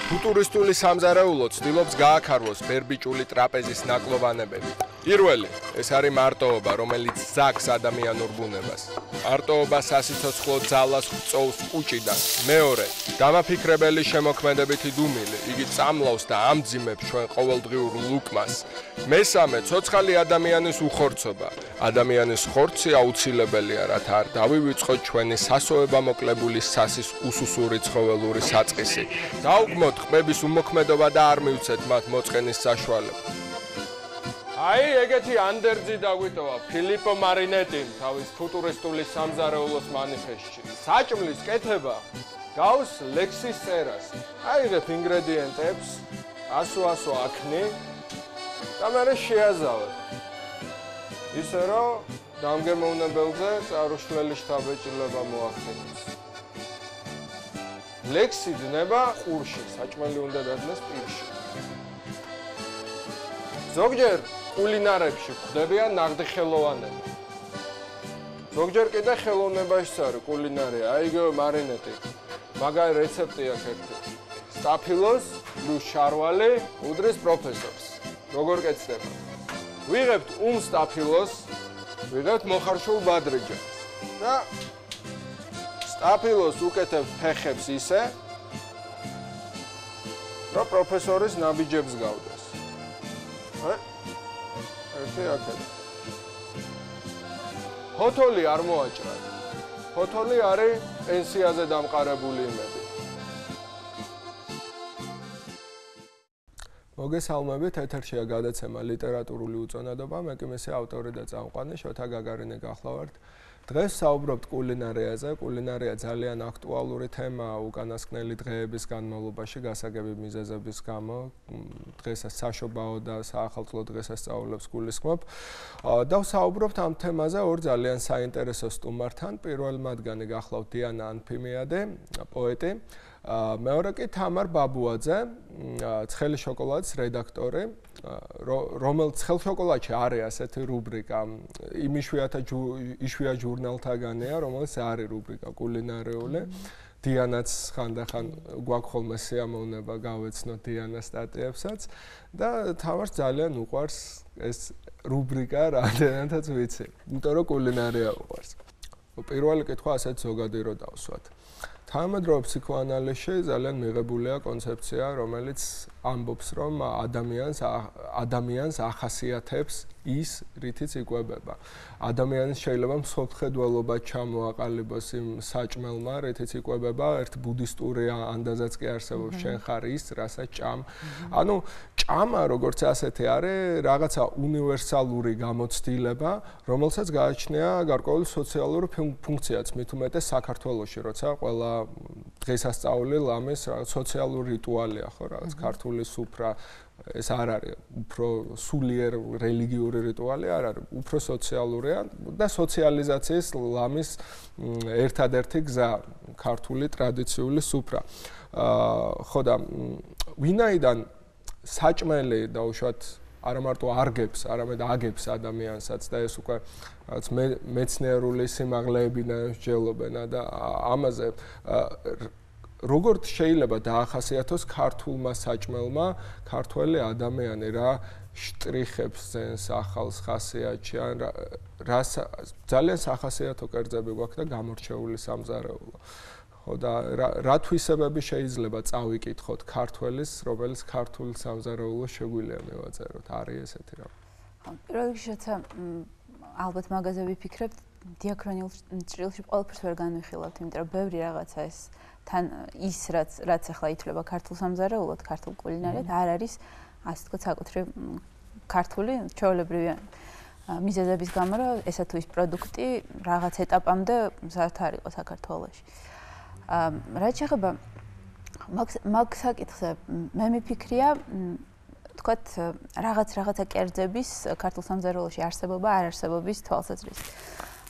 Ფუტურისტული სამზარეულო ცდილობს გააქარვოს ბერბიჭული ტრაპეზის ნაკლოვანებები. პირველი, ეს არის მარტოობა, რომელიც ზაქს ადამიანურ ბუნებას. მარტოობა სასიცოცხლო ძალას გწოვს კუჭიდან. მეორე, დამაფიქრებელი შემოქმედებითი დუმილი, იგი წამლავს და ამძიმებს ჩვენ ყოველდღიურ ლუკმას. მესამე, ცოცხალი ადამიანის უხორცობა. ადამიანის ხორცი აუცილებელია, რათა არ დავივიწყოთ ჩვენი სასოებამოკლებული სასის უსუსური ცხოველური საწყისი. დაუგმოთ ყბების უმოქმედობა და არ მივცეთ მათ მოწყენის საშუალება. აი, ეგეთი ანდერძი დაგვიტოვა ფილიპო მარინეტიმ თავის ფუტურისტული სამზარეულოს მანიფესტში. საჭმლის კეთება გავს ლექსის წერას. აიღებ ინგრედიენტებს, ასო აქნი და მერე შეაზავებ. ისე რომ დამგემოვნებელზე წარუშლელი შთაბეჭდილება მოახდინოს. ლექსი დნება ყურში, საჭმელი უნდა დადნეს პირში. ზოგჯერ კულინარებში გვხვდებიან ნაღდი ხელოვანები. ზოგჯერ კიდე ხელოვნებაშიც არის კულინარია, აი იგივე მარინეტი. მაგარი რეცეპტი აქვს ერთი. სტაფილოს პლუს შარვალი უდრის პროფესორს. როგორ კეთდება? ვიღებთ სტაფილოს, ვიღებთ მოხარშულ ბადრიჯანს და სტაფილოს უკეთებთ ფეხებს ისე, რომ პროფესორის ნაბიჯებს გავდეს. ერთი აქეთ. ფოთოლი არ მოაჭრათ. ფოთოლი არის პენსიაზე დამყარებული იმედი. მოგესალმებით, ეთერშია გადაცემა ლიტერატურული უწონადობა, მე კი მისი ავტორი და წამყვანი შოთა გაგარინი გახლავართ. დღეს საუბრობთ კულინარიაზე. კულინარია ძალიან აქტუალური თემაა უკანასკნელი დღეების განმავლობაში გასაგები მიზეზების გამო. დღესაც საშობაო და საახალწლო დღესასწაულებს გულისხმობ. და ვსაუბრობთ ამ თემაზე ორ ძალიან საინტერესო სტუმართან. პირველ მათგანი გახლავთ დიანა ანფიმიადე, პოეტი. მეორე კი თამარ ბაბუაძე, ცხელი შოკოლადის რედაქტორი, რომელიც ცხელ შოკოლადში არის ასეთი რუბრიკა, იმ იშვიათ ჟურნალთაგანია, რომელიც არის რუბრიკა კულინარიული. დიანაც ხანდახან გვაქვს ხოლმე სიამოვნება გავეცნოთ დიანას სტატიებსაც და თამარს ძალიან უყვარს ეს რუბრიკა, რამდენადაც ვიცი, იმიტომ რომ კულინარია უყვარს. პირველი კითხვა ასეთ ზოგადი რო დავსვათ. თანამედროვე ფსიქოანალიზში ძალიან მიღებულია კონცეფცია, რომელიც ამბობს, რომ ადამიანს ახასიათებს ის, რითიც იკვებება. ადამიანის შეიძლება მსოფლმხედველობა ჩამოაყალიბოს იმ საჭმელმა, რითიც იკვებება, ერთ ბუდისტური ანდაზაც კი არსებობს, შენ ხარ ის, რასაც ჭამ. ანუ ჭამა, როგორც ასეთი არის, რაღაცა უნივერსალური გამოცდილება, რომელსაც გააჩნია გარკვეული სოციალური ფუნქციაც, მით უმეტეს საქართველოში, როცა ყველა დღესასწაული ლამის სოციალური რიტუალია, ხო, რაღაც ქართული სუფრა, ეს არ არის უფრო სულიერ რელიგიური რიტუალი, არ არის, უფრო სოციალურია და სოციალიზაციის ლამის ერთადერთი გზა ქართული ტრადიციული სუფრა. ხო და ვინაიდან საჭმელი დაუშვათ არა მარტო არგებს, არამედ აგებს ადამიანსაც და ეს უკვე რაღაც მეცნიერული სიმაღლეებიდან მსჯელობენ და ამაზე როგორ შეიძლება დაახასიათოს ქართულმა საჭმელმა ქართველი ადამიანი რა შტრიხებს ზენს ახალს ხასიათში ან რა ძალიან სახასიათო კერძები გვაქვს და გამორჩეული სამზარეულო. ხო და რა თვისებები შეიძლება წავიკითხოთ ქართველის, რომელიც ქართულ სამზარეულოს შეგვიძლია მივაწეროთ, არის ესეთი რა. პირველ რიგში ალბათ მაგაზე ვიფიქრებთ, დიაქრონიულ ჭრილში ყველაფერს ვერ განვიხილავთ, იმიტომ რომ ბევრი რაღაცა ეს თან ის რაც ახლა ითვლება ქართულ სამზარეულოდ, ქართულ კულინარიად არ არის, ასე ვთქვათ, საკუთრივ ქართული ჩვეულებრივი მიზეზების გამო, რომ ესა თუ ის პროდუქტი რაღაც ეტაპამდე მზარდ არ იყო საქართველოში. რაც შეეხება მაგ საკითხზე, მე მიფიქრია, ვთქვათ, რაღაცა კერძების ქართულ სამზარეულოში არსებობა, არ არსებობის თვალსაზრისით.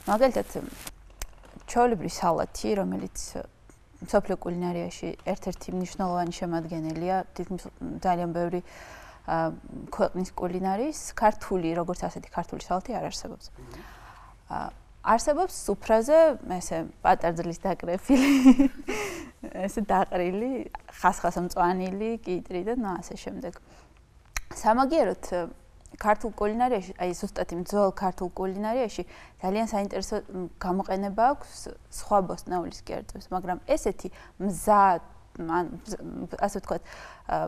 მაგალითად, ჩვეულებრივი სალათი, რომელიც მსოფლიო კულინარიაში ერთ-ერთი მნიშვნელოვანი შემადგენელია, ძალიან ბევრი ქვეყნის კულინარიის, ქართული, როგორც ასეთი ქართული სალათი არ არსებობს. არსებობს სუფრაზე, ესე პატარძლის დაკრეფილი ესე დაყრილი, ხასხასა მწვანილი, კიტრი და ასე შემდეგ. სამაგიეროდ ქართულ კულინარიაში, აი ზუსტად იმ ძველ ქართულ კულინარიაში ძალიან საინტერესო გამოყენება აქვს სხვა ბოსტნეულის კერძებს, მაგრამ ესეთი მზა, ასე ვთქვათ,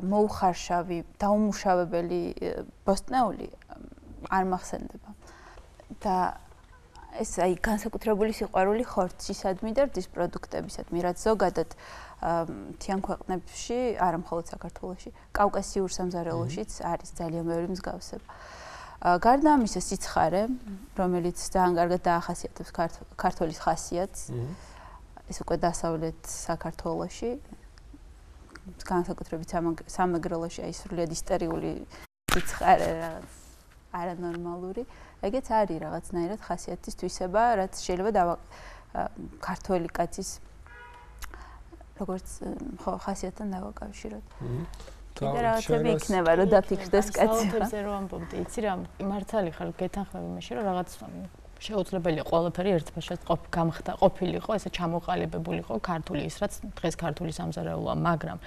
მოუხარშავი, დაუმუშავებელი ბოსტნეული არ მახსენდება. და ეს აი განსაკუთრებული სიყვარული ხორცისადმი და რძის პროდუქტებისადმი, რაც ზოგადად მთიან ქვეყნებში, არა მხოლოდ საქართველოში, კავკასიურ სამზარეულოშიც არის ძალიან ბევრი მსგავსება. გარდა ამისა, სიცხარე, რომელიც ძალიან კარგად დაახასიათებს ქართლის ხასიათს, ეს უკვე დასავლეთ საქართველოში, განსაკუთრებით სამეგრელოში, აი სრულიად ისტერიული სიცხარე რაღაც არანორმალური, ეგეც არის რაღაცნაირად ხასიათის თვისება, რაც შეიძლება ქართველი კაცის როგორც ხასიათთან დავაკავშიროთ. კიდე რაღაცები იქნება, რომ დაფიქრდეს კაცი. საათებზე რომ ამბობდი, იცი რა, მართალი ხარ, გეთანხმები მაშინ, რომ რაღაც შეუძლებელია ყველაფერი ერთბაშად ყოფილიყო, ესე ჩამოყალიბებულიყო ქართული ის, რაც დღეს ქართული სამზარეულოა, მაგრამ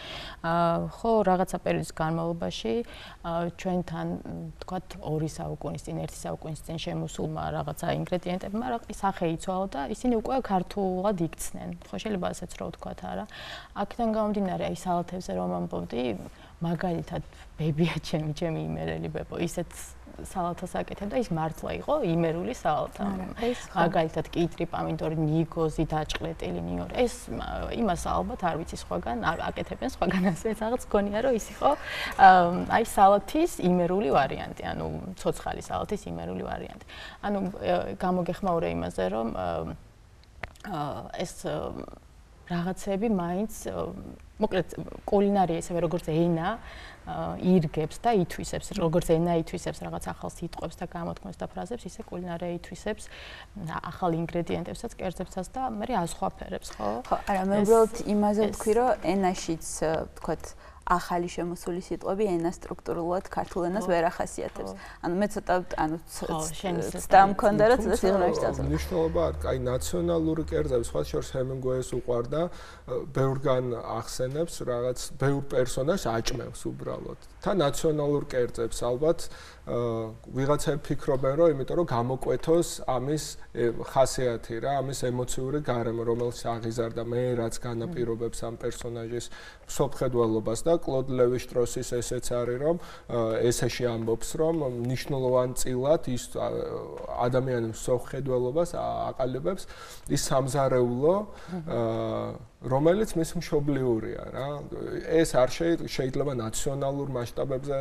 ხო, რაღაცა პერიოდის განმავლობაში ჩვენთან, თქვათ, 2 საუკუნის წინ, 1 საუკუნის წინ შემოსულმა რაღაცა ინგრედიენტებმა სახე იცვალა და ისინი უკვე ქართულად იქცნენ. ხო, შეიძლება ასეც რო ვთქვათ, არა? აქედან გამომდინარე, აი სალათებზე რომ ამბობდი, მაგალითად, ბებია ჩემი იმერელი ბებო, ისეთ სალათას აკეთებდა, ის მართლა იყო იმერული სალათა. მაგალითად, კიტრი, პამინდორი, ნიგოზი, დაჭყლეტილი ნიორი. ეს იმას ალბათ არ ვიცი სხვაგან, აკეთებენ სხვაგან ასეც რაღაც გონია, რომ ის იყო აი სალათის იმერული ვარიანტი, ანუ ცოცხალი სალათის იმერული ვარიანტი. ანუ გამოგეხმაურე იმაზე, რომ ეს რაღაცები მაინც მოკლედ კულინარია ისევე როგორც ენა ირგებს და ითვისებს, როგორც ენა ითვისებს რაღაც ახალ სიტყვებს და გამოთქმებს და ფრაზებს, ისე კულინარია ითვისებს ახალ ინგრედიენტებსაც, კერძებსაც და მე ასხვაფერებს, ხო? ხო, არა, მე უბრალოდ იმაზე ვთქვი, რომ ენაშიც, ვთქვათ, ახალი შემოსული სიტყვები ენას სტრუქტურულად ქართულ ენას ვერ ახასიათებს. ანუ მე ცოტა, ანუ ცდა მქონდა, რომ ცოტა სიღრმეში დავსვამ. მნიშვნელობა აქვს, აი ნაციონალური კერძები, სხვა შორის ჰემინგუეის უყვარდა, ბევრგან ახსენებს რაღაც ბევრ პერსონაჟს აჭმევს უბრალოდ. და ნაციონალურ კერძებს ალბათ ვიღაცები ფიქრობენ, რომ იმიტომ რომ გამოკვეთოს ამის ხასიათი რა, ამის ემოციური გარემო, რომელიც აღიზარდა მე რაც განაპირობებს ამ პერსონაჟის მსოფლმხედველობას და კლოდ ლევი-შტროსის ესეც არის, რომ ესეში ამბობს, რომ მნიშვნელოვანწილად ის ადამიანის მსოფლმხედველობას აყალიბებს ის სამზარეულო, რომელიც მის მშობლიურია რა. ეს არ შეიძლება ნაციონალურ მასშტაბებზე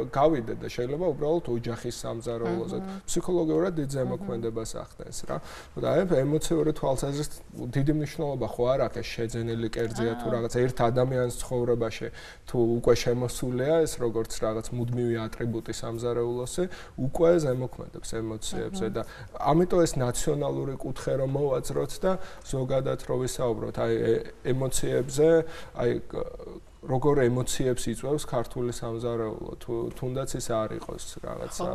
გავიდე და შეიძლება უბრალოდ ოჯახის სამზარეულოზე. ფსიქოლოგიურად დიდ ზემოქმედებას ახდენს რა. და აი ემოციური თვალსაზრისით დიდი მნიშვნელობა ხო არ აქვს შეძენილი კერძია თუ რაღაც ერთ ადამიანის ცხოვრებაში თუ უკვე შემოსულია ეს როგორც რაღაც მუდმივი ატრიბუტი სამზარეულოსი, უკვე ზემოქმედებს ემოციებზე და ამიტომ ეს ნაციონალური კუთხე რომ მოვაძროთ და ზოგადად რო ვისაუბროთ აი ემოციებზე, აი როგორ ემოციებს იწვევს ქართული სამზარეულო, თუნდაც ის არ იყოს რაღაცა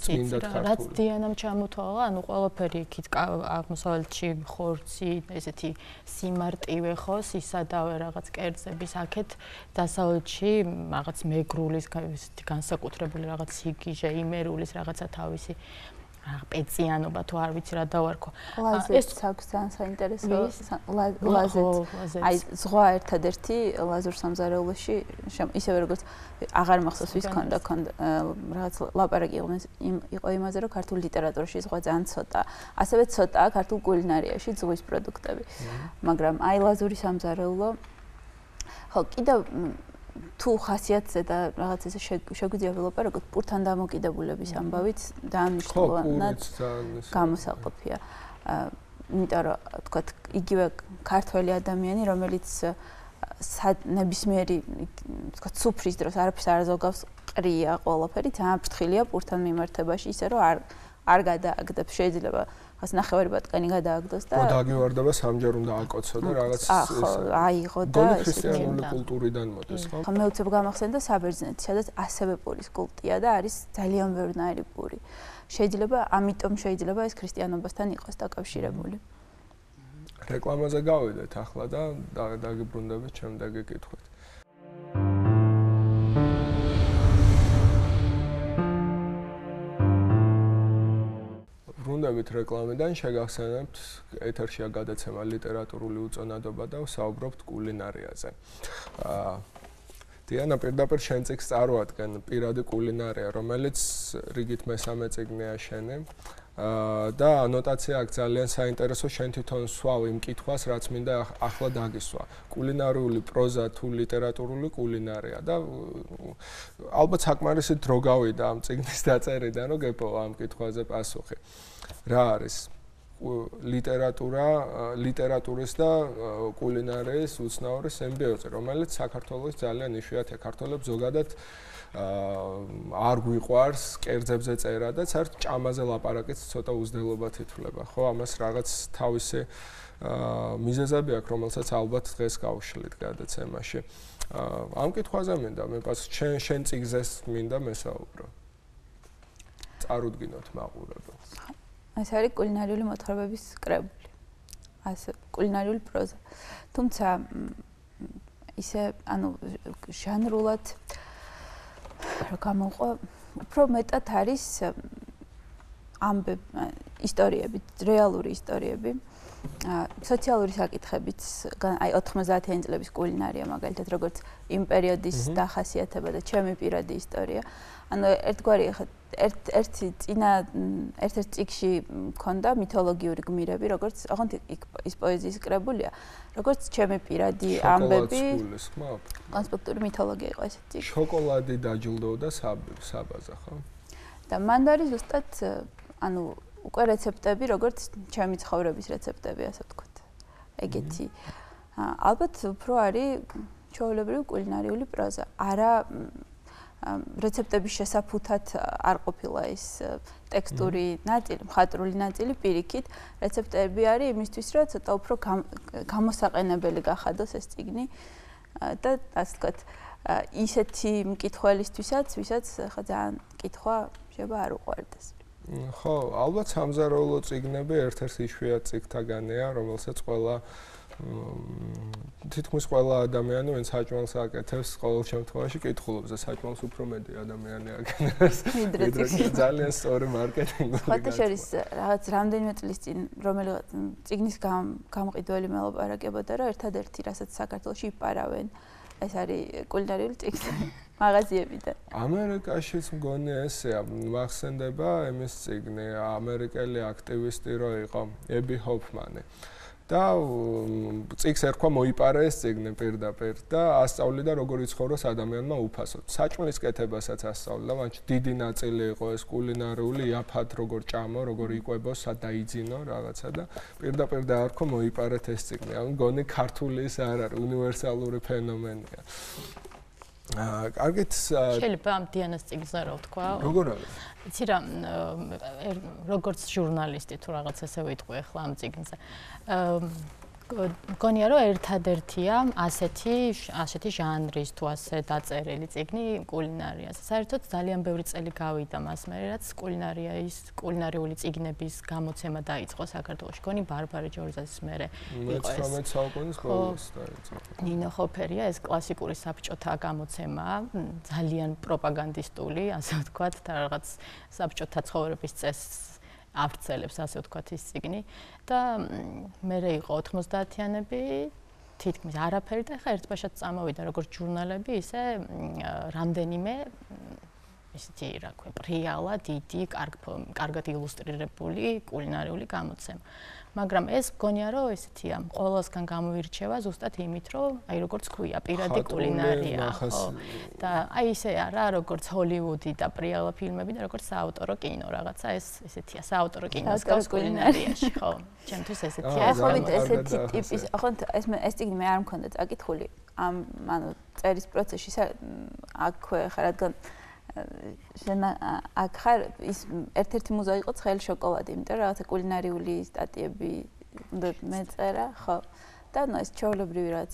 წმინდად ქართული. რაც დიანამ ჩამოთვალა, ანუ ყველაფერი იქით აღმოსავლეთში ხორცი, ესეთი სიმარტივე ხო, სისადავე რაღაც კერძების აქეთ დასავლეთში რაღაც მეგრულის განსაკუთრებული რაღაც სიგიჟე, იმერულის რაღაცა თავისი პეციანობა თუ არ ვიცი რა დავარქვა. ეს აქვს ძალიან საინტერესო ლაზეთ. აი ზღვა ერთადერთი ლაზურ სამზარეულოში ისევე როგორც აღარ მახსოვს ვის ქონდა რაღაც ლაპარაკი იყო იმაზე რომ ქართულ ლიტერატურაში ზღვა ძალიან ცოტა. ასევე ცოტაა ქართულ კულინარიაში ზღვის პროდუქტები. მაგრამ აი ლაზური სამზარეულო ხო კიდევ თუ ხასიათზე და რაღაც ესე შეგვიძლია ვილაპარაკოთ პურთან დამოკიდებულების ამბავით დაამნიშნულანად გამოსაყოფია. იმიტომ რომ თქვათ იგივე ქართველი ადამიანი, რომელიც ნებისმიერი თქვათ სუფრის დროს არაფერს არ აზოგავს, ყრია ყველაფერი, ძალიან ფრთხილია პურთან მიმართებაში, ისე რომ არ გადააგდებს, შეიძლება ხას ნახევარი ბატკანი გადააგდოს და დაგივარდება სამჯერ უნდა აკოცო და რაღაც აიღო და ქრისტიანული კულტურიდან მოდის, ხო? მე უცებ გამახსენდა საბერძნეთი, სადაც ასევე პურის კულტია და არის ძალიან ბევრნაირი პური. ამიტომ შეიძლება ეს ქრისტიანობასთან იყოს დაკავშირებული. რეკლამაზე გავიდეთ ახლა და დაგიბრუნდებით შემდეგი კითხვით. ბრუნდებით რეკლამიდან, შეგახსენებთ ეთერშია გადაცემა ლიტერატურული უწონადობა და ვსაუბრობთ კულინარიაზე. დიანა, პირდაპირ შენ წიგნს წარმოადგენ პირადი კულინარია, რომელიც რიგით მესამე წიგნია შენი. და ანოტაცია აქ ძალიან საინტერესო, შენ თვითონ სვავ იმ კითხვას, რაც მინდა ახლა დაგისვა. კულინარიული პროზა თუ ლიტერატურული კულინარია და ალბათ საკმარისი დრო გავიდა ამ წიგნის დაწერიდან, რომ გეპოვა ამ კითხვაზე პასუხი. რა არის ლიტერატურის და კულინარიის უცნაური სიმბიოზი, რომელიც საქართველოს ძალიან იშვიათია. ქართველებს ზოგადად არ გვიყვარს კერძებზე წერა და საერთოდ ჭამაზე ლაპარაკიც ცოტა უზრდელობად ითვლება. ხო, ამას რაღაც თავისი მიზეზები აქვს, რომელსაც ალბათ დღეს გავშლით გადაცემაში. ამ კითხვაზე მინდა მე პასუხი შენ წიგნზეს მინდა მესაუბრო. წარუდგინოთ მაყურებელს. ეს არის კულინარიული მოთხრობების კრებული. ასე კულინარიული პროზა. თუმცა ისე ჟანრულად რა გამოყვა, უფრო მეტად არის ისტორიები, რეალური ისტორიები, სოციალური საკითხებიც, აი 90-იანი წლების კულინარია მაგალითად, როგორც იმ პერიოდის დახასიათება და ჩემი პირადი ისტორია. ერთგვარი ერთ-ერთი წიგნში მქონდა მითოლოგიური გმირები, როგორც ოღონდ ის პოეზიის კრებულია, როგორც ჩემი პირადი ამბები. კონსპექტური მითოლოგია იყო ეს წიგნი. შოკოლადი დაჯილდოვდა საბაზე, ხო? და მან არის ზუსტად უკვე რეცეპტები, როგორც ჩემი ცხოვრების რეცეპტები, ასე ვთქვათ. ეგეთი. ალბათ უფრო არის ჩვეულებრივი კულინარიული პროზა. არა რეცეპტების შესაფუთად არ ყოფილა ის ტექსტური ნაწილი, მხატვრული ნაწილი პირიქით. რეცეპტები არის იმისთვის, რომ ცოტა უფრო გამოსაყენებელი გახადოს ეს წიგნი და ასე ვთქვათ, ისეთი მკითხველისთვისაც, ვისაც ხა ძალიან კითხვა შეიძლება არ უყვარდეს. ხო, ალბათ სამზარეულო წიგნები ერთ-ერთი იშვიათ წიგნთაგანია, რომელსაც ყველა თითქმის ყველა ადამიანი, ვინც საჭმელს აკეთებს, ყოველ შემთხვევაში კითხულობს და საჭმელს უფრო მეტი ადამიანი აკეთებს. ძალიან სწორი მარკეტინგი. ხოთა შორის რაღაც რამდენიმე წლის წინ რომელიღაც წიგნის გამყიდველი მელაპარაკებოდა, რომ ერთადერთი, რასაც საქართველოში იპარავენ, ეს არის კულინარიული წიგნი მაღაზიებიდან. ამერიკაშიც მგონი ესეა, მახსენდება იმის წიგნი, ამერიკელი აქტივისტი რო იყო, ები ჰოფმანი. და წიგნს ერქვა მოიპარა ეს წიგნი პირდაპირ და ასწავლიდა როგორ იცხოვროს ადამიანმა უფასოდ. საჭმლის კეთებასაც ასწავლიდა, მაშინ დიდი ნაწილი იყო ეს კულინარიული, იაფად როგორ ჭამო, როგორ იკვებო, სად დაიძინო რაღაცა და პირდაპირ დაარქვა მოიპარეთ ეს წიგნი. ანუ მგონი ქართული ის არ არის, უნივერსალური ფენომენია. კარგით, შეიძლება ამ დიანას წიგნზე რა ვთქვა? როგორ არის? იცი რა, როგორც ჟურნალისტი თუ რაღაც ესე ვიტყვი ახლა ამ წიგნზე. მგონია რომ ერთადერთია ასეთი ჟანრის თუ ასე დაწერილი წიგნი კულინარიაზე. საერთოდ ძალიან ბევრი წელი გავიდა მას მერე, რაც კულინარიული წიგნების გამოცემა დაიწყო საქართველოში. გონი ბარბარე ჯორჯაძის მერე იყო ეს. 19 საუკუნის ბოლოს დაიწყო. ნინო ხოფერია ეს კლასიკური საბჭოთა გამოცემა, ძალიან პროპაგანდისტული, ასე ვთქვათ, და რაღაც საბჭოთა ცხოვრების წესს ავრცელებს, ასე ვთქვათ, ის წიგნი და მერე იყო 90-იანები, თითქმის არაფერი და ხა ერთბაშად წამოვიდა როგორც ჟურნალები, ისე რამდენიმე ისეთი რა ქვია, პრიალა, დიდი, კარგად ილუსტრირებული კულინარიული გამოცემა. მაგრამ ეს მგონია რომ ესეთია, ყოველსგან გამოირჩევა ზუსტად იმით, რომ აი როგორც ქვია, პირადი კულინარია, ხო? და აი ისე არა, როგორც ჰოლივუდი და პრიალა ფილმები და როგორც საავტორო კინო, რაღაცა ეს ესეთია, საავტორო კინოს კულინარიაში, ხო? ჩემთვის ესეთია. ახობით ესეთი ტიპის, ახოთ ეს წიგნი მე არ მქონდა წაკითხული ამ წერის პროცესში, აქვე ხარ, რადგან აქ ხარ ის ერთ-ერთი მუზა იყო ცხელი შოკოლადი, იმიტომ რომ რაღაცა კულინარიული სტატიები უნდა მეწერა, ხო. და ნუ ეს ჩვეულებრივი რაც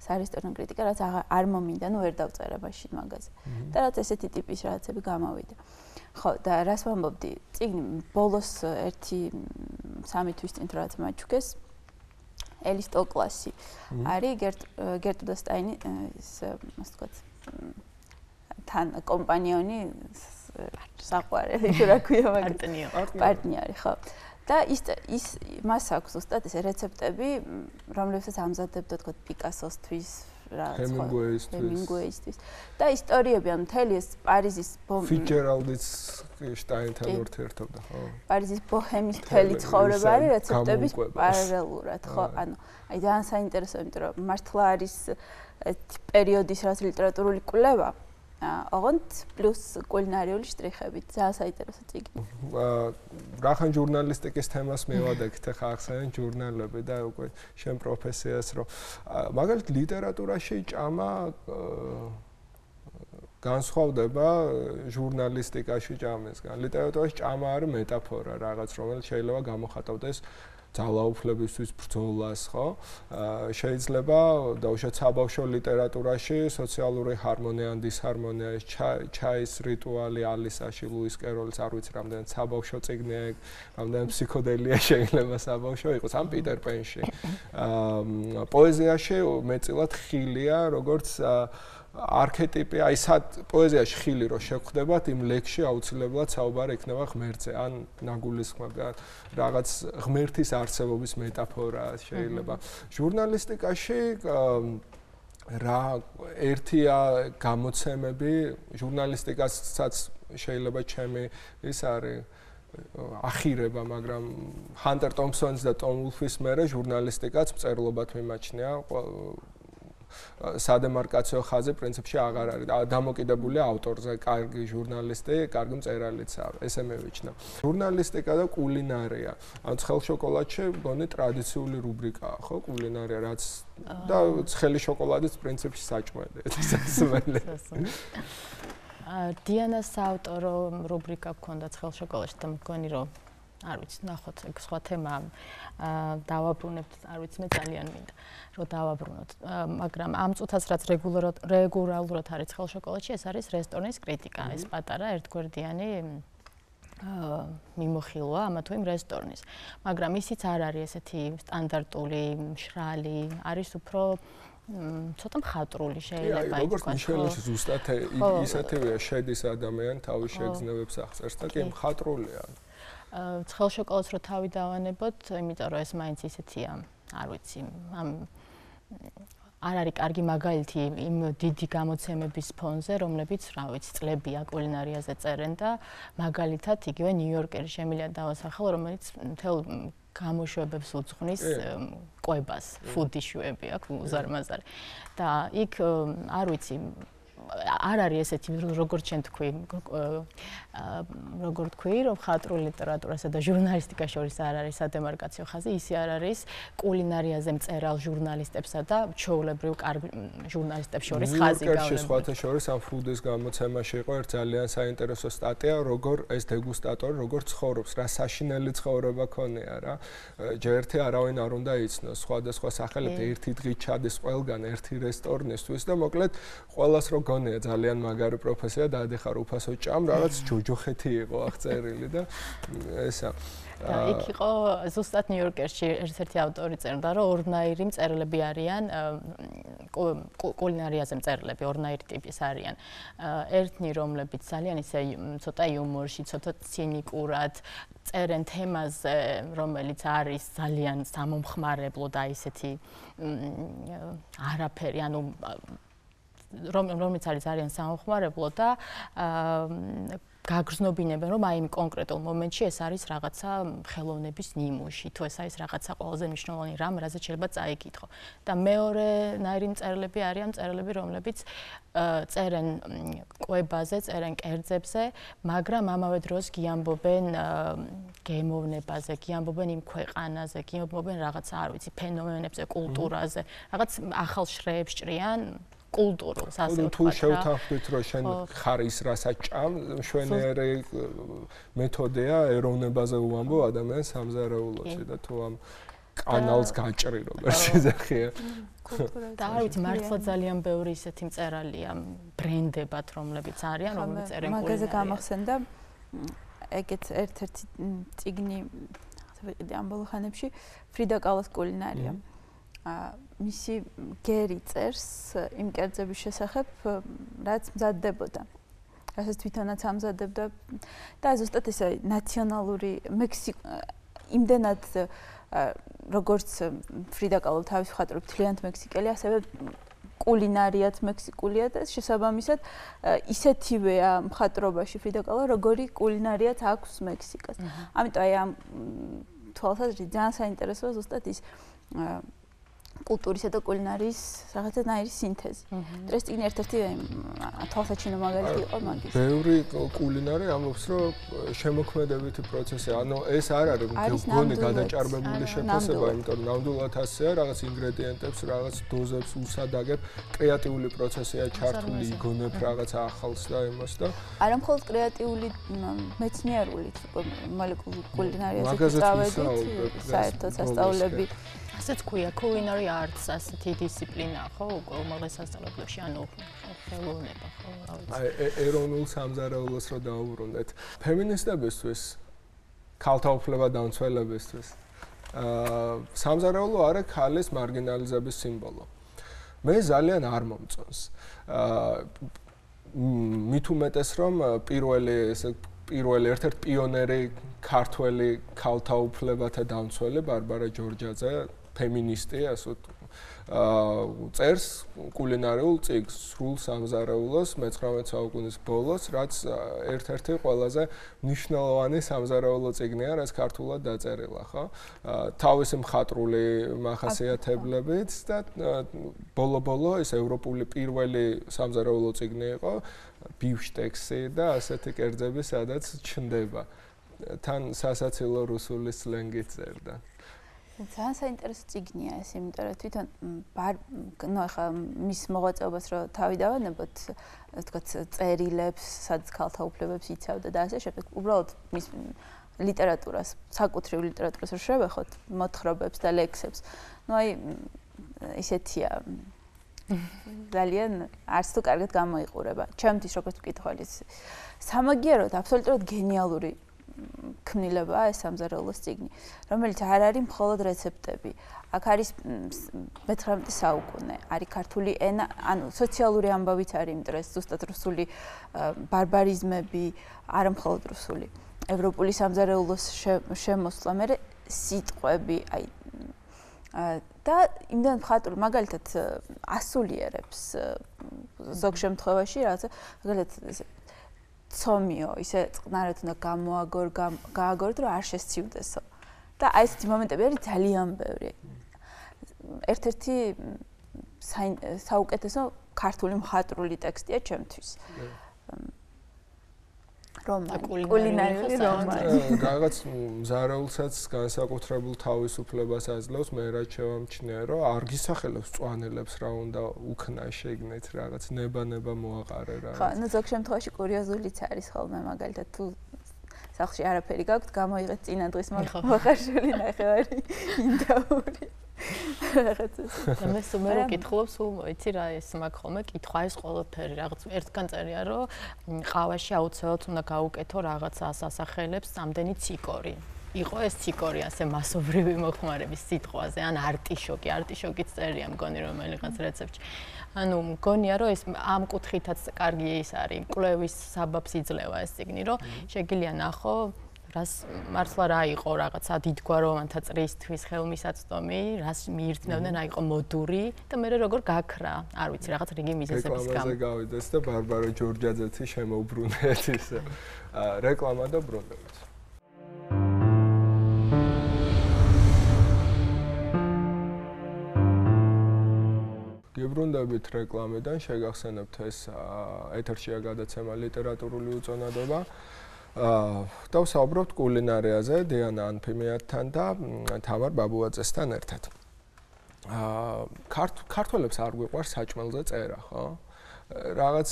სარესტორნო კრიტიკა, რაც არ მომინდა, ნუ ვერ დავწერა მაშინ მაგაზე. და რაც ესეთი ტიპის რაღაცები გამოვიდა. ხო, და რას ვამბობდი, წიგნი ბოლოს 1-3 თვის წინ თუ რაღაც მაჩუქეს. ელისტო კლასი. არის გერტრუდა სტაინი ის ასე ვთქვათ თან კომპანიონი საყვარელი რა ქვია მაგ პარტნიორი ხო და ის მას აქვს ზუსტად ეს რეცეპტები რომლებსაც ამზადებდა თქო პიკასოსთვის რა ჰემინგუეისთვის და ისტორიები ან მთელი ეს პარიზის ფიჩერალდის შტაინთან ურთიერთობდა ხო პარიზის ბოჰემის მთელი ცხოვრება არის რეცეპტების პარალელურად ხო ანუ აი ძალიან საინტერესო იმიტომ რომ მართლა არის პერიოდის რაც ლიტერატურული კვლევა ოღონდ პლუს კულინარიული შტრიხებით ძალიან საინტერესო წიგნი. რახან ჟურნალისტიკის თემას მივადექით ახლა ახსენეთ ჟურნალები და უკვე შენ პროფესიას რომ მაგალითად ლიტერატურაში ჭამა განსხვავდება ჟურნალისტიკაში ჭამისგან. ლიტერატურაში ჭამა არის მეტაფორა რაღაც რომელიც შეიძლება გამოხატავდეს ძალაუფლებისთვის ბრძოლას, ხო? შეიძლება დაუშვათ საბავშვო ლიტერატურაში სოციალური ჰარმონია ან დისჰარმონია, ჩაის რიტუალი ალისაში, ლუის კეროლის, არ ვიცი, რამდენად საბავშვო წიგნია, რამდენად ფსიქოდელია შეიძლება საბავშვო იყოს, ან პიტერ პენში. პოეზიაში მეტწილად ხილია, როგორც არქეტიპი, აი პოეზიაში ხილი რო შეგხვდებათ, იმ ლექსში აუცილებლად საუბარი იქნება ღმერთზე, ან ნაგულისხმება, რაღაც ღმერთის არსებობის მეტაფორა შეიძლება. ჟურნალისტიკაში რა ერთია გამოცემები, ჟურნალისტიკასაც შეიძლება ჩემი ის არის ახირება, მაგრამ ჰანტერ ტომპსონის და ტომ ულფის მერე ჟურნალისტიკაც მწერლობად მიმაჩნია. სადემარკაციო ხაზი პრინციპში აღარ არის. დამოკიდებულია ავტორზე, კარგი ჟურნალისტი, კარგი მწერალიც არის. ესე მევიჩნევ. ჟურნალისტიკა და კულინარია. ან ცხელ შოკოლადში მგონი ტრადიციული რუბრიკაა, ხო, კულინარია, რაც და ცხელი შოკოლადიც პრინციპში საჭმელია, სასმელი. დიანას საავტორო რუბრიკა გქონდა ცხელ შოკოლადში და მგონი რომ არ ვიცი, ნახოთ, ეგ სხვა თემაა. დავაბრუნებთ, არ ვიცი, მე ძალიან მინდა რომ დავაბრუნოთ. მაგრამ ამ წუთას რაც რეგულარულად არის ცხელ შოკოლადში, ეს არის რესტორნის კრიტიკა, ეს პატარა ერთგვერდიანი მიმოხილვა ამა თუ იმ რესტორნის. მაგრამ ისიც არ არის ესეთი სტანდარტული, მშრალი, არის უფრო ცოტა მხატვრული შეიძლება იყოს. როგორც მიშელის ზუსტად ისეთივეა შედის ადამიანი თავის შეგრძნებებს აღწერს და კი მხატვრულია. ცხელ შოკოლადს რო თავი დავანებოთ, იმიტომ რომ ეს მაინც ისეთია, არ ვიცი, არ არის კარგი მაგალითი იმ დიდი გამოცემების ფონზე, რომლებიც, რა ვიცი, წლებია კულინარიაზე წერენ და მაგალითად იგივე ნიუ-იორკერი შემიძლია დავასახელო, რომელიც მთელ გამოშვებებს უძღვნის კვებას, ფუდიშუები აქვს უზარმაზარი. და იქ არ ვიცი არ არის ესეთი როგორც შენ თქვი რომ მხატვრული ლიტერატურასა და ჟურნალისტიკას შორის არ არის სადემარკაციო ხაზი, ისე არ არის კულინარიაზე მწერალ ჟურნალისტებსა და ჩვეულებრივ კარგ ჟურნალისტებს შორის ხაზი გავლებული. სხვათა შორის ამ ფუდის გამოცემაში იყო ერთ ძალიან საინტერესო სტატია, როგორ ეს დეგუსტატორი როგორ ცხოვრობს, რა საშინელი ცხოვრება ქონია რა. ჯერ არავინ არ უნდა იცნოს, სხვადასხვა სახელით ერთი დღით ჩადის ყველგან ერთი რესტორნისთვის და მოკლედ ყველას რო გონია ძალიან მაგარი პროფესია და ადიხარ უფასო ჭამ, რაღაც ჯოჯოხეთი იყო აღწერილი და ესა. იქ იყო ზუსტად ნიუ-იორკერში ერთ-ერთი ავტორი წერდა, რომ ორნაირი მწერლები არიან, კულინარიაზე მწერლები ორნაირი ტიპის არიან. ერთნი, რომლებიც ძალიან ისე ცოტა იუმორში, ცოტა ცინიკურად წერენ თემაზე, რომელიც არის ძალიან სამომხმარებლო და ისეთი არაფერი, ანუ რომელიც არის ძალიან სამომხმარებლო და გაგრძნობინებენ, რომ აი იმ კონკრეტულ მომენტში ეს არის რაღაცა ხელოვნების ნიმუში, თუ ეს არის რაღაცა ყველაზე მნიშვნელოვანი რამ, რაზეც შეიძლება წაიკითხო. და მეორე ნაირი მწერლები არიან მწერლები, რომლებიც წერენ კვებაზე, წერენ კერძებზე, მაგრამ ამავე დროს გიამბობენ გემოვნებაზე, გიამბობენ იმ ქვეყანაზე, გიამბობენ რაღაცა, არ ვიცი, ფენომენებზე, კულტურაზე, რაღაც ახალ შრეებს ჭრიან. კულტურულ სასწაულს თუ შევთანხმდით რომ შენ ხარ ის რასაც ჭამ, მშვენიერი მეთოდია ეროვნებაზე უამბო ადამიანს სამზარეულოში და თუ ამ კანალს გაჭრი როგორც შეძახია. და არ ვიცი, მართლა ძალიან ბევრი ისეთი მწერალია, ბრენდებად რომლებიც არიან, რომლებიც წერენ კულინარიას. მაგაზე გამახსენდა ეგეთ ერთ-ერთი წიგნი ვიყიდე ამ ბოლო ხანებში, ფრიდა კალოს კულინარია. მისი გერი წერს იმ კერძების შესახებ, რაც მზადდებოდა. რასაც თვითონაც ამზადებდა და ზუსტად ესე ნაციონალური იმდენად როგორც ფრიდა კალო თავის მხატვრობით თლიანად მექსიკელი, ასევე კულინარიად მექსიკულია და შესაბამისად ისეთივეა მხატვრობაში ფრიდა კალო, როგორი კულინარიად აქვს მექსიკას. ამიტომ აი ამ თვალსაზრისით ძალიან საინტერესოა ზუსტად ის კულტურისა და კულინარიის რაღაცნაირი სინთეზი. დღეს წიგნი ერთ-ერთი თვალსაჩინო მაგალითი იყო მაგის. ბევრი კულინარი ამბობს, რომ შემოქმედებითი პროცესი, ანუ ეს არ არის გონი გადაჭარბებული შეფასება, იმიტომ რომ ნამდვილად ასეა, რაღაც ინგრედიენტებს, რაღაც დოზებს უსადაგებ, კრეატიული პროცესია ჩართული, იგონებ რაღაც ახალს და იმას და არა მხოლოდ კრეატიული, მეცნიერული კულინარიაზე წავედით, საერთოდ სასწავლები. ასეც ქვია culinary arts, ასეთი დისციპლინა ხო, უკვე უმაღლეს სასწავლებლებში, ანუ ხელოვნება ხო, რა ვიცი. აი ეროვნულ სამზარეულოს რო დაუბრუნდეთ. ფემინისტებისთვის, ქალთა უფლებადამცველებისთვის, სამზარეულო არა ქალის მარგინალიზების სიმბოლო. მე ძალიან არ მომწონს. მით უმეტეს რომ პირველი ერთ-ერთი პიონერი ქართველი ქალთა უფლებათა დამცველი ბარბარა ჯორჯაძე ფემინისტი ასე წერს კულინარიულ წიგნს სრულ სამზარეულოს მე-19 საუკუნის ბოლოს, რაც ერთ-ერთი ყველაზე მნიშვნელოვანი სამზარეულო წიგნია, რაც ქართულად დაწერილა, ხო? თავისი მხატვრული მახასიათებლებით და ბოლო-ბოლო ეს ევროპული პირველი სამზარეულო წიგნი იყო, ბიფშტექსი და ასეთი კერძები, სადაც ჩნდება. თან სასაცილო რუსული სლენგით წერდა. ძალიან საინტერესო წიგნია ეს, იმიტომ რომ თვითონ ნუ ახლა მის მოღვაწეობას რო თავი დავანებოთ, ვთქვათ, წერილებს, სადაც ქალთა უფლებებს იცავდა და ასე შემდეგ, უბრალოდ მის ლიტერატურას, საკუთრივ ლიტერატურას რო შევეხოთ, მოთხრობებს და ლექსებს. ნუ აი ისეთია ძალიან არც თუ კარგად გამოიყურება. ჩემთვის როგორც მკითხველის სამაგიეროდ აბსოლუტურად გენიალური ქმნილებაა ეს სამზარეულოს წიგნი, რომელიც არ არის მხოლოდ რეცეპტები. აქ არის მე-19 საუკუნე, არის ქართული ენა, ანუ სოციალური ამბავიც არის, იმიტომ რომ ზუსტად რუსული ბარბარიზმები, არა მხოლოდ რუსული. ევროპული სამზარეულოს შემოსვლა, მე სიტყვები, აი და იმდენ მხატვრული მაგალითად ასულიერებს ზოგ შემთხვევაში რაღაცა მაგალითად ცომიო ისე წყნარად უნდა გააგოროთ, რომ არ შესცივდესო. და აი ესეთი მომენტები არის ძალიან ბევრი. ერთ-ერთი საუკეთესო ქართული მხატვრული ტექსტია ჩემთვის. კულინარიული რომანი. რაღაც მზარეულსაც განსაკუთრებულ თავისუფლებას აძლევს, მე რაც შევამჩნია, რომ არ გისახელებს წვანელებს რა უნდა უქნა შეგნეთ, რაღაც ნება მოაყარე რა. ხო, ნუ ზოგ შემთხვევაში კურიოზულიც არის ხოლმე, მაგალითად თუ სახლში არაფერი გაქვთ, გამოიღეთ წინა დღის მოხარშული ნახევარი ინდაური. და მე სულ მე ვკითხულობ, სულ მოიცი რა ეს მაგ ხოლმე კითხვა ეს ყველაფერი რაღაც ერთგან წერია, რომ ყავაში აუცილებლად უნდა გაუკეთო რაღაცა ასახელებს სამდენი ციკორი. იყო ეს ციკორი ასე მასობრივი მოხმარების სიტყვაზე, ან არტიშოკიც წერია მგონი რომელიღაც რეცეპტში. ანუ მგონია რომ ეს ამ კუთხითაც კარგი ის არის, კვლევის საბაბს იძლევა ეს წიგნი, რომ შეგიძლია ნახო რას მართლა რა იყო რაღაცა დიდგვაროვანთა წრისთვის ხელმისაწვდომი, რას მიირთმევდნენ, რა იყო მოდური და მე როგორ გაქრა, არ ვიცი, რაღაც რიგი მიზეზების გამო. რეკლამაზე გავიდეს და ბარბარა ჯორჯაძეთი შემოუბრუნეთ ისე. რეკლამა და ბრუნდებით. გიბრუნდებით რეკლამიდან, შეგახსენებთ ეს ეთერშია გადაცემა ლიტერატურული უწონადობა. და ვსაუბრობთ კულინარიაზე დიანა ანფიმიათთან და თამარ ბაბუაძესთან ერთად. ქართველებს არ გვიყვარს საჭმელზე წერა, ხო? რაღაც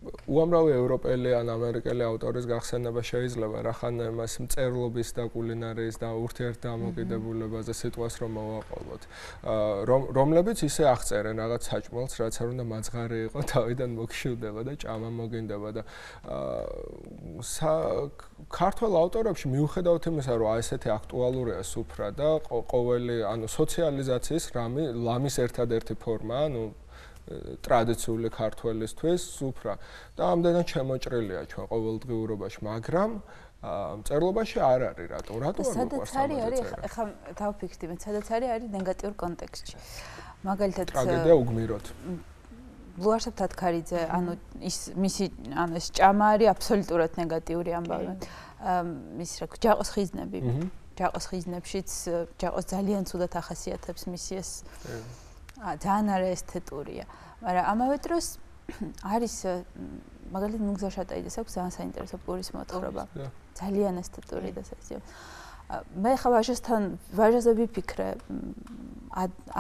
უამრავი ევროპელი ან ამერიკელი ავტორის გახსენება შეიძლება, რახან მას მწერლობის და კულინარიის და ურთიერთდამოკიდებულებაზე სიტყვას რომ მოვაყოლოთ. რომლებიც ისე აღწერენ რაღაც საჭმელს, რაც არ უნდა მაძღარი იყო, თავიდან მოგშივდება და ჭამა მოგინდება და ქართულ ავტორებში მიუხედავად იმისა, რომ ესეთი აქტუალურია სუფრა და ყოველი, სოციალიზაციის ლამის ერთადერთი ფორმაა, ტრადიციული ქართველისთვის სუფრა და ამდენად შემოჭრილია ჩვენ ყოველდღიურობაში, მაგრამ მწერლობაში არ არის რატო სადაც არის ახლა დავფიქრდი მე სადაც არის ნეგატიურ კონტექსტში მაგალითად ტრაგედია უგმიროთ ლუარსაბ თათქარიძე ის მისი ეს ჭამა არის აბსოლუტურად ნეგატიური ამბავი მის რა ჯაყოს ხიზნები ჯაყოს ხიზნებშიც ჯაყოს ძალიან ცუდად ახასიათებს მისი ეს ძალიან არაესთეტურია მაგრამ ამავე დროს არის მაგალითად ნუგზა შატაიძეს აქვს ძალიან საინტერესო პურის მოთხრობა ძალიან ესთეტური და სასიო მე ხა ვაჟაზე ვიფიქრე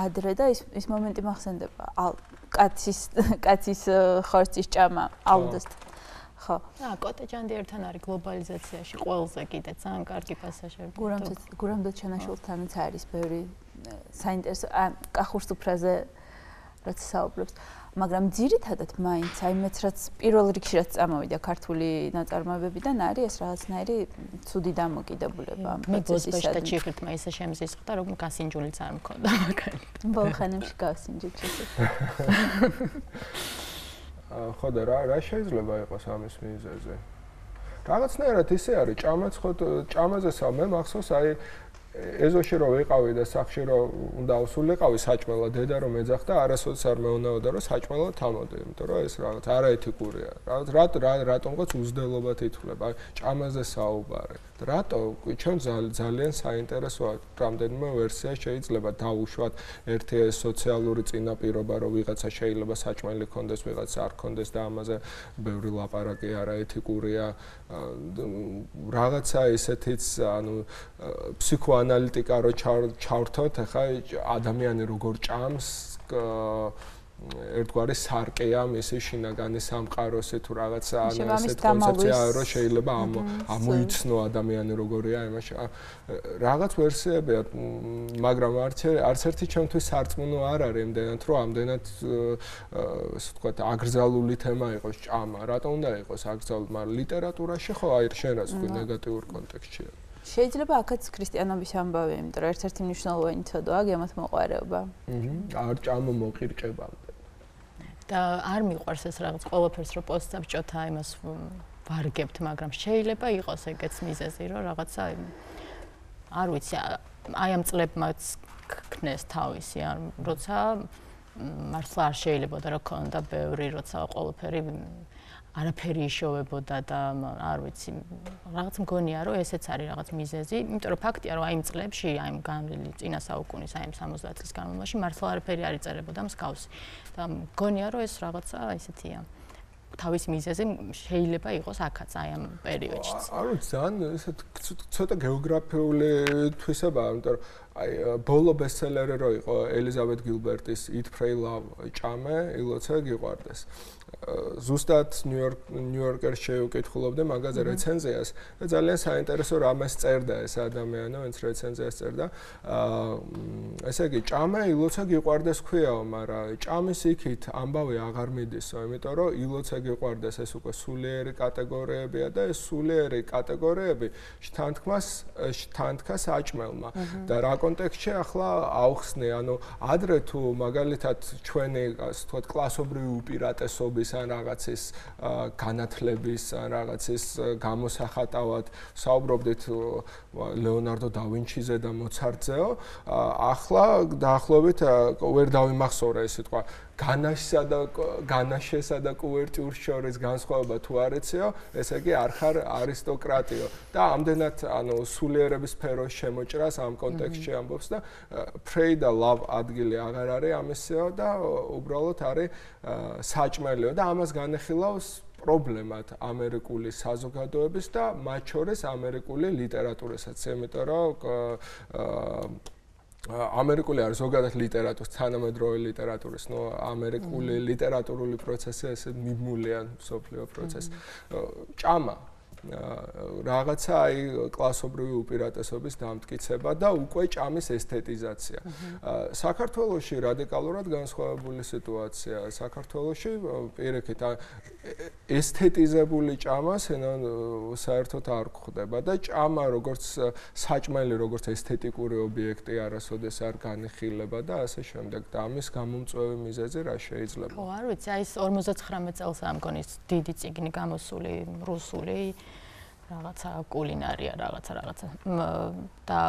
ადრე და ის მომენტი მახსენდება კაცის ხორცის ჭამა აუდოს ხო კოტეჯანდი ერთთან არის გლობალიზაციაში ყველაზე კიდე ძალიან კარგი პასაჟები გურამ დოჩანაშვილთანაც არის ბევრი საინტერესო კახურს უფრაზე რაც საუბრობს მაგრამ ძირითადად მაინც აი მეც რაც პირველ რიგში რაც წამოვიდა ქართული ნაწარმოებებიდან არის ეს რაღაცნაირი ცუდი დამოკიდებულება პროცესისა და ჩიხრთმა ისე შემზისხდა რომ გასინჯულიც არ მქონდა მაგალითად ბოლხანებში გავსინჯეთ ხო და რა შეიძლება იყოს ამის მიზეზი რაღაცნაირად ისე არის ჭამაზესა მე მახსოვს აი ეზოში რომ ვიყავი და სახში რომ უნდა ავსულიყავი საჭმელა დედა რომ ეძახდა არასოდეს არ მეუნაოდა რომ საჭმელა თამოდი იმიტომ რომ ეს რაღაც არაეთიკურია რატომღაც უზდელობად ითვლება ჭამაზე საუბარი რატო ჩვენ ძალიან საინტერესოა რამდენიმე ვერსია შეიძლება დავუშვათ ერთი ეს სოციალური წინაპირობა რომ ვიღაცა შეიძლება საჭმელი ქონდეს ვიღაცა არ ქონდეს და ამაზე ბევრი ლაპარაკი არაეთიკურია რაღაცა ესეთიც ფსიქოანალიტიკა რო ჩავრთოთ ახლა ადამიანი როგორ ჭამს ერთგვარი სარკეა მისი შინაგანი სამყაროსი თუ რაღაცა ესეთ კონცეფცია რო შეიძლება ამოიცნო ადამიანი როგორია იმაში რაღაც ვერსიებია მაგრამ არც ერთი ჩემთვის სარწმუნო არ არის იმდენად რომ ამდენად ასე ვთქვათ აკრძალული თემა იყოს ჭამა რატომ უნდა იყოს აკრძალული მაგრამ ლიტერატურაში ხო აი შენ რაც ვთქვი ნეგატიურ კონტექსტშია შეიძლება აქაც ქრისტიანობის ამბავი, იმიტომ რომ ერთ-ერთი მნიშვნელოვანი ცოდვაა გემოთ მოყარეობა. არ ჭამო მოყირკებამდე. და არ მიყვარს ეს რაღაც ყველაფერს რო პოსტსაბჭოთა იმას ვარგებთ, მაგრამ შეიძლება იყოს ეგეც მიზეზი, რომ რაღაცა არ ვიცი, აი ამ წლებმაც ქნეს თავისი, როცა მართლა არ შეიძლებოდა რომ ქონდა ბევრი, როცა ყველაფერი არაფერი იშოვებოდა და არ ვიცი რაღაც მგონია რომ ესეც არის რაღაც მიზეზი იმიტომ რომ ფაქტია რომ აი იმ წლებში აი იმ განვლილი წინა საუკუნის აი იმ 70 წლის განმავლობაში მართლა არაფერი არ იწერებოდა მსგავსი და მგონია რომ ეს რაღაცა ესეთია თავის მიზეზი შეიძლება იყოს აქაც აი ამ პერიოდშიც არ ვიცი ძალიან ესეთ ცოტა გეოგრაფიული თვისებაა იმიტომ რომ აი ბოლო ბესტსელერი რო იყო ელიზაბეთ გილბერტის Eat Pray Love ჭამე ილოცე გიყვარდეს ზუსტად ნიუ-იორკერს შეუკითხულობდი მაგაზე რეცენზიას და ძალიან საინტერესო რამეს წერდა ეს ადამიანი, ვინც რეცენზიას წერდა. ესე იგი, ჭამა ილოცე გიყვარდეს ქვიაო, მაგრამ ჭამის იქით ამბავი აღარ მიდისო, იმიტომ რომ ილოცე გიყვარდეს ეს უკვე სულიერი კატეგორიებია და ეს სულიერი კატეგორიები შთანთქა საჭმელმა. და რა კონტექსტში ახლა ავხსნე, ანუ ადრე თუ მაგალითად ჩვენი ასე ვთქვათ კლასობრივი უპირატესობის ან რაღაცის განათლების ან რაღაცის გამოსახატავად საუბრობდით ლეონარდო და ვინჩიზე და მოცარტზეო ახლა დაახლოებით ვერ დავიმახსოვრე ეს სიტყვა განაშესა და კუვერტიურს შორის განსხვავება თუ არ ეცეო ესე იგი არ ხარ არისტოკრატიო და ამდენად ანუ სულიერების სფეროს შემოჭრას ამ კონტექსტში ამბობს და pray და love ადგილი აღარ არის ამისეო და უბრალოდ არის საჭმელიო და ამას განეხილავს პრობლემად ამერიკული საზოგადოების და მათ შორის ამერიკული ლიტერატურასაც, იმიტომ რომ ამერიკული არის ზოგადად ლიტერატურის, თანამედროვე ლიტერატურის, ამერიკული ლიტერატურული პროცესი ესე მიმულია სოფლიო პროცესი. ჭამა რაღაცა კლასობრივი უპირატესობის დამტკიცება და უკვე ჭამის ესთეტიზაცია. საქართველოში რადიკალურად განსხვავებული სიტუაცია. საქართველოში პირიქით ესთეტიზებული ჭამა საერთოდ არ გვხვდება და ჭამა როგორც საჭმელი, როგორც ესთეტიკური ობიექტი არასოდეს არ განიხილება და ასე შემდეგ. და ამის გამომწვევი მიზეზი რა შეიძლება? ხო, არ ვიცი, აი ეს 59 წელს ამ მგონის დიდი წიგნი გამოსული რუსული რაღაცა კულინარია რაღაცა და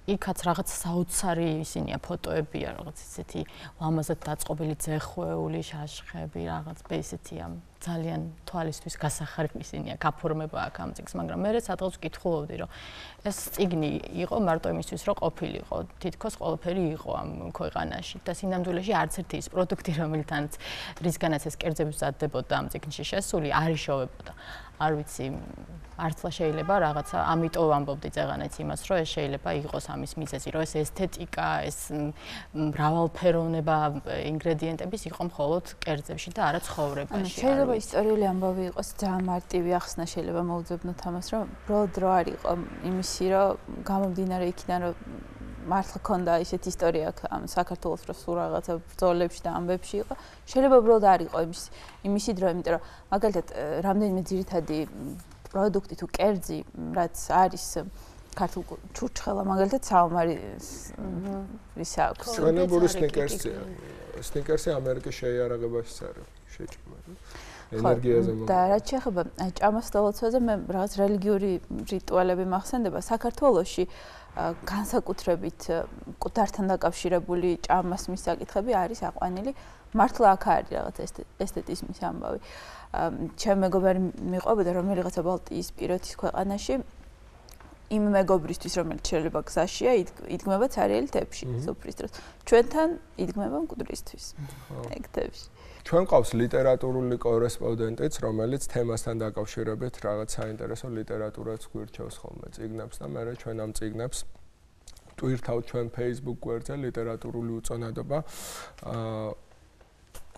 იქაც რაღაც საოცარი ისინია ფოტოებია რაღაც ისეთი ლამაზად დაწყობილი ძეხვეული შაშხები რაღაც ისეთია ძალიან თვალისთვის გასახარები ისინია გაფორმება აქ ამ წიგნს მაგრამ მე სადღაც ვკითხულობდი რომ ეს წიგნი იყო მარტო იმისთვის რომ ყოფილიყო თითქოს ყველაფერი იყო ამ ქვეყანაში და სინამდვილეში არც ერთი ის პროდუქტი რომელთანაც რისგანაც ეს კერძები მზადდებოდა ამ წიგნში შესული არ იშოვებოდა არ ვიცი მართლა შეიძლება რაღაცა ამიტომ ვამბობდი წეღანაც იმას რომ ეს შეიძლება იყოს ამის მიზეზი რომ ეს ესთეტიკა ეს მრავალფეროვნება ინგრედიენტების იყო მხოლოდ კერძებში და არა ცხოვრებაში შეიძლება ისტორიული ამბავი იყოს ძალიან მარტივი ახსნა შეიძლება მოვუძებნოთ ამას რომ ბროდრო არ იყო იმისი რომ გამომდინარე იქიდან რომ მართლა ქონდა ისეთ ისტორია ამ საქართველოს რო სულ რაღაცა ბრძოლებში და ამბებში იყო შეიძლება უბრალოდ არ იყო იმისი დრო იმიტომ რომ მაგალითად რამდენიმე ძირითადი პროდუქტი თუ კერძი რაც არის ქართულ ჩურჩხელა მაგალითად საომარი ისა აქვს სვენებური სნიკერსი ამერიკის შეიარაღებაში არის შეჭმა ენერგიაზე მოგ და რაც შეეხება ჭამას და ლოცვაზე მე რაღაც რელიგიური რიტუალები მახსენდება საქართველოში განსაკუთრებით მკვდართან დაკავშირებული ჭამას მის საკითხები არის აყვანილი მართლა აქ არის რაღაც ესთეტიზმის ამბავი ჩემ მეგობარი მიყვებოდა რომ რაღაცა ბალტიისპირეთის ქვეყანაში იმ მეგობრისთვის რომელიც შეიძლება გზაშია იდგმება ცარიელი თებში სუფრის დროს ჩვენთან იდგმება მკვდრისთვის ეგ თებში ჩვენ ყავს ლიტერატურული კორესპონდენტიც რომელიც თემასთან დაკავშირებით რაღაც საინტერესო ლიტერატურას გვირჩევს ხოლმე წიგნებს და მე ჩვენ ამ წიგნებს ტვირთავთ ჩვენ Facebook გვერდზე ლიტერატურული უწონადობა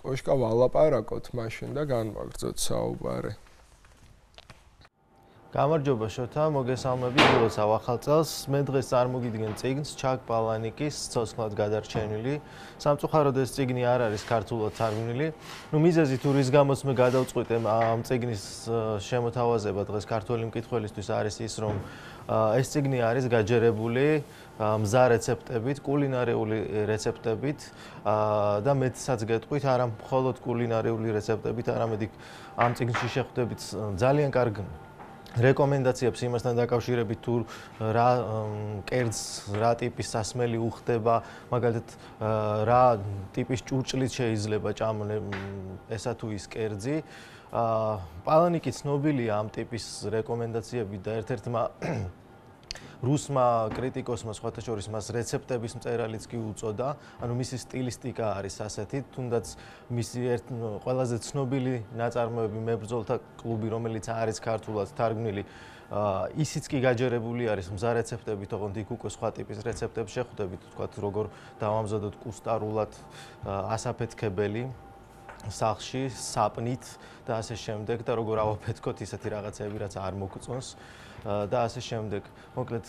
კოშკა ვალაპარაკოთ მაშინ და განვაგრძოთ საუბარი გამარჯობა შოთა, მოგესალმებით დილოსავ ახალ წელს. მე დღეს წარმოგიდგენ წიგნს ჩაკ პალანიკის ცოცხლად გადარჩენილი. სამწუხაროდ ეს წიგნი არ არის ქართულად თარგმნილი. მიზეზი თუ რის გამოც მე გადავწყვიტე ამ წიგნის შემოთავაზება დღეს ქართველი მკითხველისთვის არის ის, რომ ეს წიგნი არის გაჯერებული მზა რეცეპტებით, კულინარიული რეცეპტებით და მეცაც გეტყვით, არა მხოლოდ კულინარიული რეცეპტებით, არამედ ამ წიგნში შეხვდებით ძალიან კარგ რეკომენდაციებს იმასთან დაკავშირებით თუ რა კერძს რა ტიპის სასმელი უხდება მაგალითად რა ტიპის ჭურჭლით შეიძლება ჭამლე ესა თუ ის კერძი პალანიკი ცნობილია ამ ტიპის რეკომენდაციებით და ერთ-ერთმა რუსმა კრიტიკოსმა სხვათა შორის მას რეცეპტების მწერალიც კი უწოდა, ანუ მისი სტილისტიკა არის ასეთი, თუნდაც მისი ყველაზე ცნობილი ნაწარმოები მებრძოლთა კლუბი, რომელიც არის ქართულად თარგმნილი, ისიც კი გაჯერებული არის მზა რეცეპტებით, ოღონდ იქ უკვე სხვა ტიპის რეცეპტებს შეხვდებით, თქვათ როგორ დავამზადოთ კუსტარულად ასაფეთქებელი სახლში, საპნით და ასე შემდეგ და როგორ ავაფეთქოთ ისეთი რაღაცები, რაც არ მოგწონს. და ასე შემდეგ. მოკლედ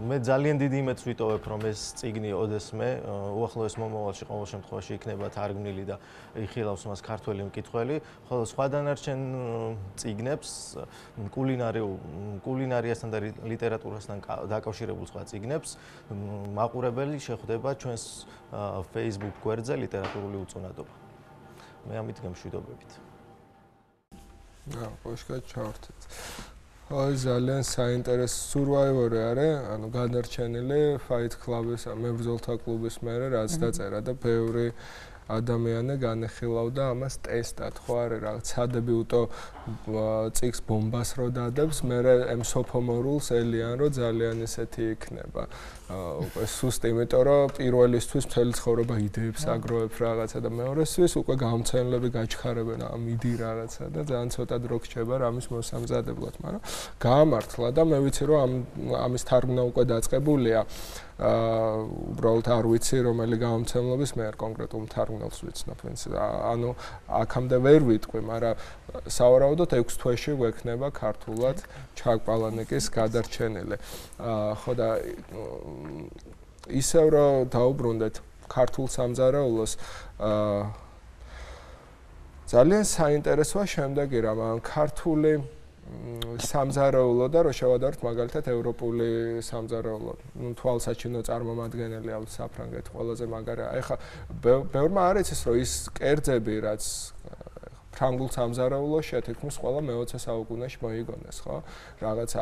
მე ძალიან დიდი იმედს ვიტოვებ, რომ ეს წიგნი ოდესმე უახლოეს მომავალში ყოველ შემთხვევაში იქნება თარგმნილი და იხილავს მას ქართველი მკითხველი, ხოლო სხვა დანარჩენ წიგნებს კულინარიასთან და ლიტერატურასთან დაკავშირებულ სხვა წიგნებს მაყურებელი შეხვდება ჩვენს Facebook გვერდზე ლიტერატურული უწონადობა. მე ამით გემშვიდობებით. კოშკა ჩავართეთ. აი ძალიან საინტერესო სურვაივორი არის, ანუ გადარჩენილი Fight Club-ის, მებრძოლთა კლუბის მერე რაც დაწერა და ბევრი ადამიანი განეხილავდა ამას ტესტად, ხო არის რაღაც სადებიუტო წიგს ბომბას რო დადებს, მერე ამ სოფომორულს ელიან რო ძალიან ისეთი იქნება. უკვე სუსტი, იმიტომ რომ პირველისთვის მთელი ცხოვრება იდეებს აგროვებ რაღაცა და მეორესთვის უკვე გამომცემლები გაჩქარებენ ამ იდი რაღაცა და ძალიან ცოტა დრო გრჩება რამის მოსამზადებლად, მაგრამ გაამართლა და მე ვიცი რომ ამის თარგმნა უკვე დაწყებულია. უბრალოდ არ ვიცი რომელი გამომცემლობის მე არ კონკრეტულ მთარგმნელს ვიცნობ ვინც ანუ აქამდე ვერ ვიტყვი მაგრამ სავარაუდოდ 6 თვეში გვექნება ქართულად ჩაკ პალანიკის გადარჩენილი ხო და ისევ რომ დაუბრუნდეთ ქართულ სამზარეულოს ძალიან საინტერესოა შემდეგი რამ ქართული სამზარეულო და რო შევადაროთ მაგალითად ევროპული სამზარეულო. ნუ თვალსაჩინო წარმომადგენელი აქვს საფრანგეთი ყველაზე მაგარი. ეხლა ბევრმა არ იცის რომ ის კერძები რაც ფრანგულ სამზარეულოში თითქმის ყველა მე-20 საუკუნეში მოიგონეს, ხო? რაღაც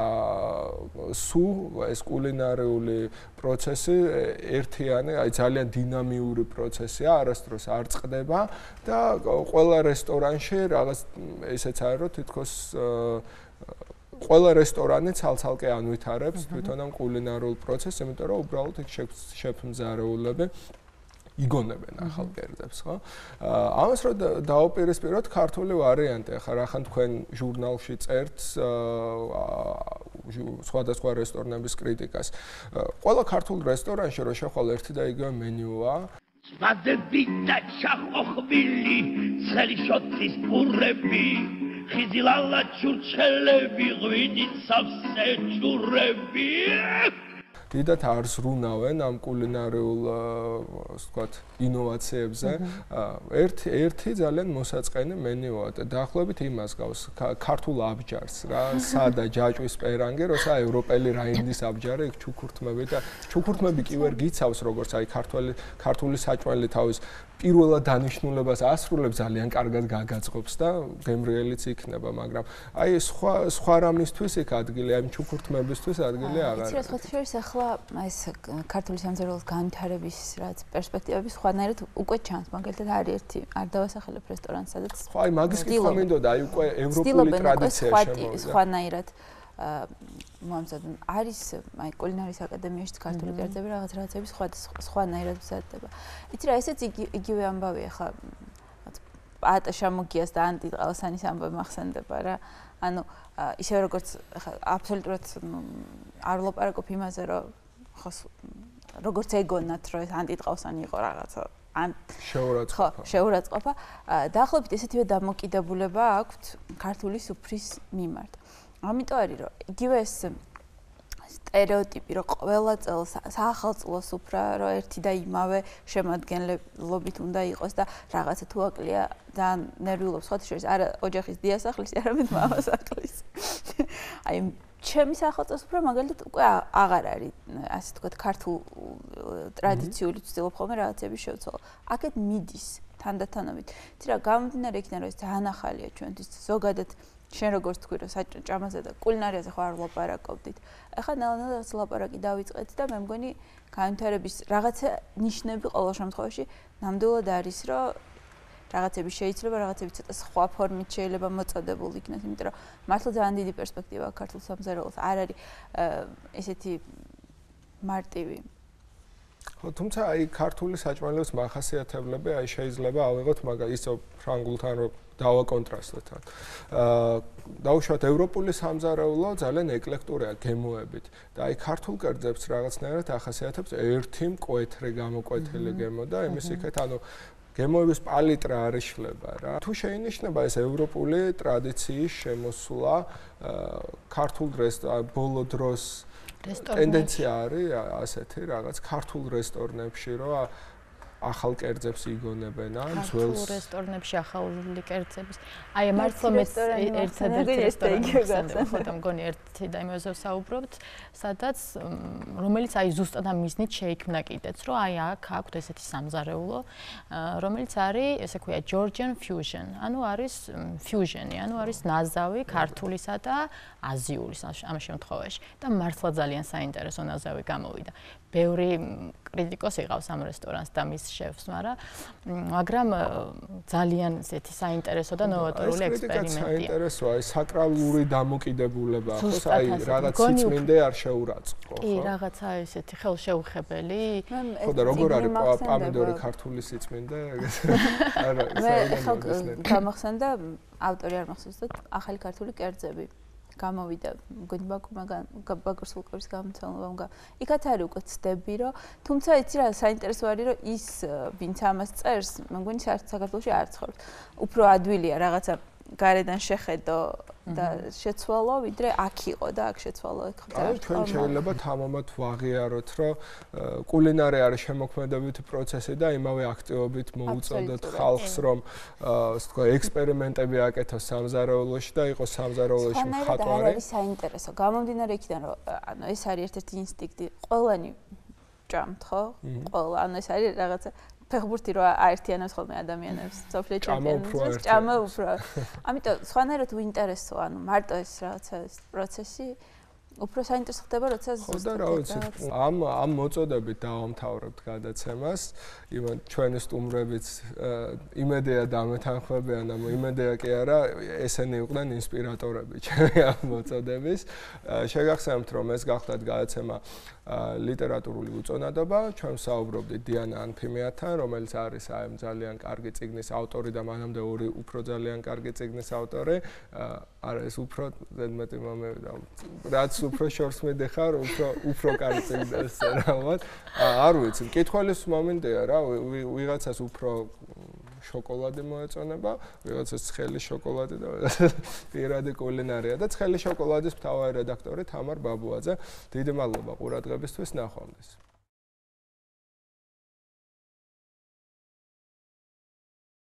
სულ ეს კულინარიული პროცესი ერთიანი, აი ძალიან დინამიური პროცესია, არასდროს არ წყდება და ყველა რესტორანში რაღაც ესეც არის რომ თითქოს ყველა რესტორანი ცალ-ცალკე ანვითარებს თვითონ ამ კულინარულ პროცესს, იმიტომ რომ უბრალოდ იქ შეფმზარეულები იგონებენ ახალ კერძებს, ხო? ამას რომ დაუპირისპიროთ ქართული ვარიანტი, ახლა რახან თქვენ ჟურნალში წერთ სხვადასხვა რესტორნების კრიტიკას. ყველა ქართულ რესტორანში რო შეხვალ ერთი და იგივე მენიუა, ზვადები და ჩახოხბილი, წელი შოთის პურები, ხიზილალა ჩურჩელები, ღვინით სავსე ჩურები. დიდათ არ ზრუნავენ ამ კულინარიულ ასე ვთქვათ ინოვაციებზე. ერთი ძალიან მოსაწყენი მენიუა და დაახლოებით იმას გავს ქართულ აბჯარს რა, სადა ჯაჭვის პერანგი, როცა ევროპელი რაინდის აბჯარი იქ ჩუქურთმები და ჩუქურთმები კი ვერ გიცავს როგორც აი ქართული საჭმელი თავის პირველად დანიშნულებას ასრულებს ძალიან კარგად გაგაწყობს და გემრიელიც იქნება, მაგრამ აი სხვა რამისთვის იქ ადგილი, აი ჩუქურთმებისთვის ადგილი აღარ არის. იცი რა შორის ახლა ეს ქართული სამზარეულოს განვითარების რაც პერსპექტივები სხვანაირად უკვე ჩანს, მაგალითად არის ერთი არ დავასახელებ რესტორანს, სადაც ხო აი მაგის კითხვა მინდოდა, აი უკვე ევროპული ტრადიცია შემოვიდა. სხვანაირად მომზადდა არის აი კულინარიის აკადემიაში ქართული კერძები რაღაცები სხვანაირად მზადდება. იცი რა ესეც იგივე ამბავია ხა პატა შამოგიას და ანტი ყავსანის ამბავი მახსენდება რა. ანუ ისე როგორც ხა აბსოლუტურად არ ვლაპარაკობ იმაზე რომ ხო როგორც ეგონათ რომ ეს ანტი ყავსანი იყო რაღაცა შეურაცხყოფა. დაახლოებით ესეთივე დამოკიდებულება აქვთ ქართული სუფრის მიმართ. ამიტომ არის რომ იგივე ეს სტერეოტიპი რომ ყველა წელს საახალწლო სუფრა რომ ერთი და იმავე შემადგენლობით უნდა იყოს და რაღაცა თუ აკლია ძალიან ნერვიულობს ხოთი შორის არა ოჯახის დიასახლის არამედ მამასახლის. აი ჩემი საახალწლო სუფრა მაგალითად უკვე აღარ არის ასე თქვა ქართულ ტრადიციული ვცდილობ ხოლმე რაღაცების შევცვალო. აქეთ მიდის თანდათანობით. იცი რა გამომდინარე იქიდან რომ ეს ძალიან ახალია ჩვენთვის ზოგადად შენ როგორც თქვი რომ საჭამაზე და კულინარიაზე ხო არ ვლაპარაკობდით. ეხლა ნელ-ნელა ლაპარაკი დავიწყეთ და მე მგონი განვითარების რაღაცა ნიშნები ყოველ შემთხვევაში ნამდვილად არის რომ რაღაცები შეიძლება რაღაცები ცოტა სხვა ფორმით შეიძლება მოწოდებული იქნას, იმიტომ რომ მართლა ძალიან დიდი პერსპექტივა აქვს ქართულ სამზარეულოს. არ არის ესეთი მარტივი ხო, თუმცა აი ქართული საჭმელების მახასიათებლები აი შეიძლება ავიღოთ ისო ფრანგულთან რომ დავაკონტრასტოთ. დაუშვათ ევროპული სამზარეულო ძალიან ეკლექტურია გემოებით და აი ქართულ კერძებს რაღაცნაირად ახასიათებს ერთი მკვეთრი გამოკვეთილი გემო და იმის იქეთ ანუ გემოების პალიტრა არ იშლება რა. თუ შეინიშნება ეს ევროპული ტრადიციის შემოსვლა ქართულ ბოლო დროს ტენდენცია არის ასეთი რაღაც ქართულ რესტორნებში რომ ახალ კერძებს იგონებენ ან ძველს რესტორნებში ახალი კერძების აი მართლა მე ერთადერთი რესტორანი ხო და მგონი ერთი და იმაზე საუბრობთ სადაც რომელიც აი ზუსტად ამ მიზნით შეიქმნა კიდეც რომ აი აქ აქვთ ესეთი სამზარეულო რომელიც არის ესე ქვია Georgian fusion ანუ არის ფიუჟენი ანუ არის ნაზავი ქართულისა და აზიურის ამ შემთხვევაში და მართლა ძალიან საინტერესო ნაზავი გამოვიდა ბევრი კრიტიკოსი ყავს ამ რესტორანს და მის შეფს, მაგრამ ძალიან ესეთი საინტერესო და ნოვატორული ექსპერიმენტია. საინტერესოა, აი საკრალური დამოკიდებულება, ხო? აი რაღაც სიწმინდე არ შეურაცხყო, ხო? კი, რაღაცა ესეთი ხელშეუხებელი. ხო და როგორ არის პამიდორი ქართული სიწმინდე? არა, მე ხალ გამახსენდა ავტორი არ მახსოვს და ახალი ქართული კერძები. გამოვიდა მგონი ბაკურის ვულკანის გამომცემლობამ იქაც არის უკვე ცდები რომ თუმცა იცი რა საინტერესო არის რომ ის ვინც ამას წერს მე მგონი საქართველოში არ ცხოვრობს უფრო ადვილია რაღაცა გარედან შეხედო და შეცვალო ვიდრე აქ იყო და აქ შეცვალო აი ჩვენ შეიძლება თამამად ვაღიაროთ რომ კულინარია არის შემოქმედებითი პროცესი და იმავე აქტივობით მოუწოდოთ ხალხს რომ ასე თქვა ექსპერიმენტები აკეთოს სამზარეულოში და იყოს სამზარეულოში მხატვარი არის საინტერესო გამომდინარე იქიდან რომ ანუ ეს არის ერთ-ერთი ინსტინქტი ყველანი ჭამთ ხო ყველა ანუ ეს არის რაღაცა ფეხბურთი რო აერთიანებს ხოლმე ადამიანებს სოფლიო ჩემპიონატს ჭამა უფრო ამიტომ სხვანაირად უინტერესოა ანუ მარტო ეს რაღაცა პროცესი უფრო საინტერესო ხდება როცა ზუსტად რა ვიცი ამ მოწოდებით დავამთავრებთ გადაცემას ჩვენი სტუმრებიც იმედია დამეთანხმებიან ამ იმედია კი არა ესენი იყვნენ ინსპირატორები ჩემი ამ მოწოდების შეგახსენებთ რომ ეს გახლავთ გადაცემა ლიტერატურული უწონადობა ჩვენ საუბრობდით დიანა ანფიმიათან რომელიც არის აი ძალიან კარგი წიგნის ავტორი და მანამდე ორი უფრო ძალიან კარგი წიგნის ავტორი არა ეს უფრო ზედმეტი მომევიდა რაც უფრო შორს მიდიხარ უფრო კარგი წიგნს რავად არ ვიცი მკითხველის მომენტია რა ვიღაცას უფრო შოკოლადი მოეწონება ვიღაცას ცხელი შოკოლადი და პირადი კულინარია და ცხელი შოკოლადის მთავარი რედაქტორი თამარ ბაბუაძე დიდი მადლობა ყურადღებისთვის ნახვამდის